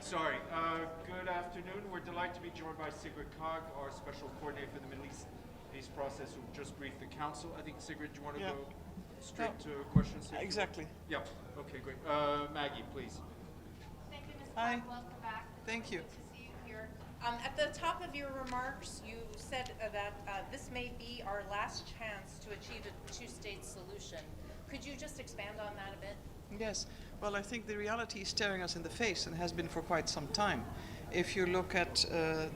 Sorry. Good afternoon. We're delighted to be joined by Sigrid Kaag, our Special Coordinator for the Middle East peace process, who just briefed the Council. I think, Sigrid, do you want to go straight to questions? Exactly. Yeah. Okay, great. Maggie, please. Thank you, Ms. Hi. Kaag. Welcome back. Thank you. Good to see you here. At the top of your remarks, you said that this may be our last chance to achieve a two-state solution. Could you just expand on that a bit? Yes. Well, I think the reality is staring us in the face and has been for quite some time. If you look at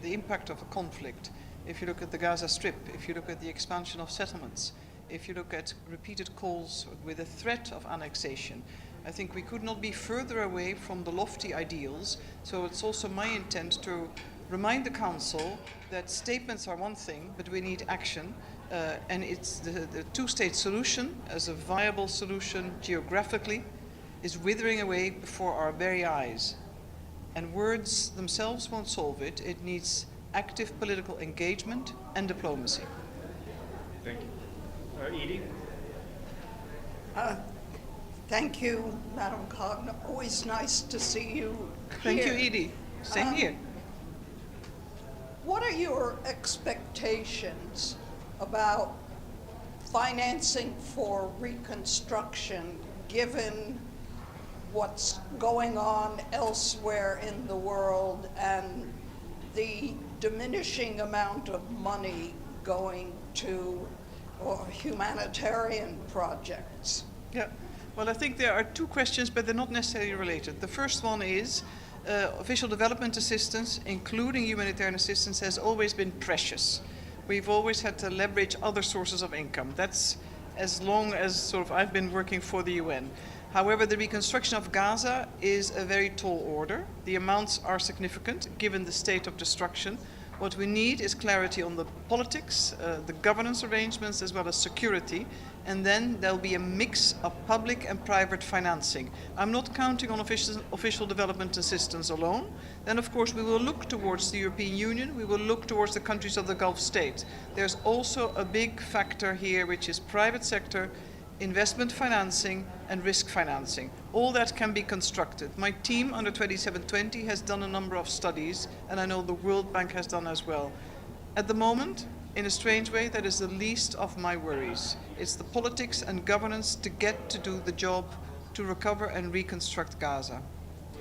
the impact of a conflict, if you look at the Gaza Strip, if you look at the expansion of settlements, if you look at repeated calls with a threat of annexation, I think we could not be further away from the lofty ideals. So it's also my intent to remind the Council that statements are one thing, but we need action. And it's the two-state solution as a viable solution geographically is withering away before our very eyes. And words themselves won't solve it. It needs active political engagement and diplomacy. Thank you. Edie? Thank you, Madam Kaag. Always nice to see you Thank here. you, Edie. Same here. What are your expectations about financing for reconstruction, given what's going on elsewhere in the world and the diminishing amount of money going to humanitarian projects? Yeah. Well, I think there are two questions, but they're not necessarily related. The first one is official development assistance, including humanitarian assistance, has always been precious. We've always had to leverage other sources of income. That's as long as I've been working for the UN. However, the reconstruction of Gaza is a very tall order. The amounts are significant given the state of destruction. What we need is clarity on the politics, the governance arrangements, as well as security. And then there'll be a mix of public and private financing. I'm not counting on official development assistance alone. Then, of course, we will look towards the European Union. We will look towards the countries of the Gulf states. There's also a big factor here, which is private sector, investment financing, and risk financing. All that can be constructed. My team under 2720 has done a number of studies, and I know the World Bank has done as well. At the moment, in a strange way, that is the least of my worries. It's the politics and governance to get to do the job to recover and reconstruct Gaza.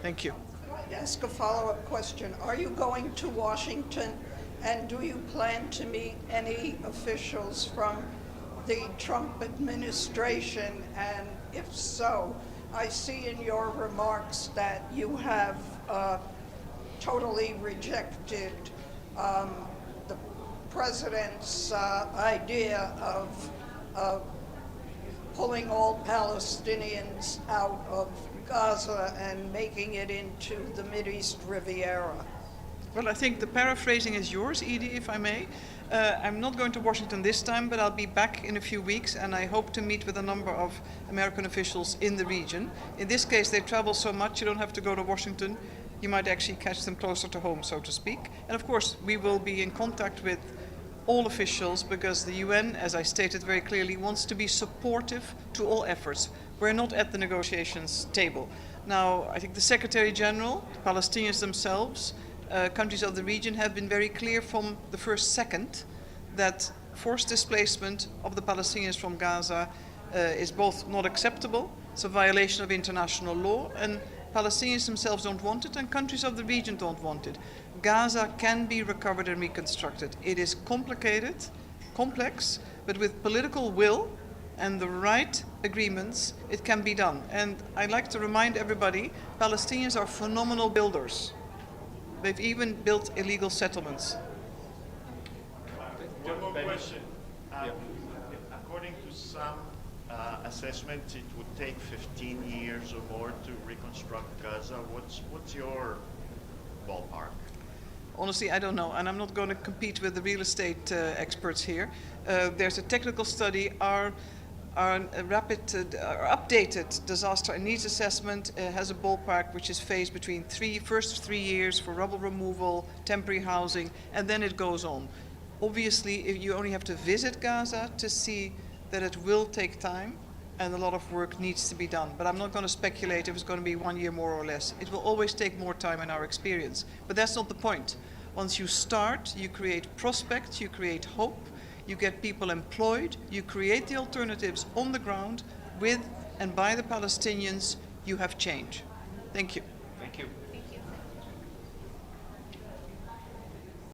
Thank you. I'd ask a follow-up question. Are you going to Washington, and do you plan to meet any officials from the Trump administration? And if so, I see in your remarks that you have totally rejected the president's idea of pulling all Palestinians out of Gaza and making it into the Mideast Riviera. Well, I think the paraphrasing is yours, Edie, if I may. I'm not going to Washington this time, but I'll be back in a few weeks, and I hope to meet with a number of American officials in the region. In this case, they travel so much, you don't have to go to Washington. You might actually catch them closer to home, so to speak. And of course, we will be in contact with all officials because the UN, as I stated very clearly, wants to be supportive to all efforts. We're not at the negotiations table. Now, I think the Secretary General, the Palestinians themselves, countries of the region have been very clear from the first second that forced displacement of the Palestinians from Gaza is both not acceptable, it's a violation of international law, and Palestinians themselves don't want it, and countries of the region don't want it. Gaza can be recovered and reconstructed. It is complicated, complex, but with political will and the right agreements, it can be done. And I'd like to remind everybody, Palestinians are phenomenal builders. They've even built illegal settlements. One more question. According to some assessments, it would take 15 years or more to reconstruct Gaza. What's your ballpark? Honestly, I don't know, and I'm not going to compete with the real estate experts here. There's a technical study. Our updated disaster and needs assessment has a ballpark which is phased between first 3 years for rubble removal, temporary housing, and then it goes on. Obviously, you only have to visit Gaza to see that it will take time. and a lot of work needs to be done. But I'm not going to speculate if it's going to be 1 year more or less. It will always take more time in our experience. But that's not the point. Once you start, you create prospects, you create hope, you get people employed, you create the alternatives on the ground with and by the Palestinians, you have change. Thank you. Thank you.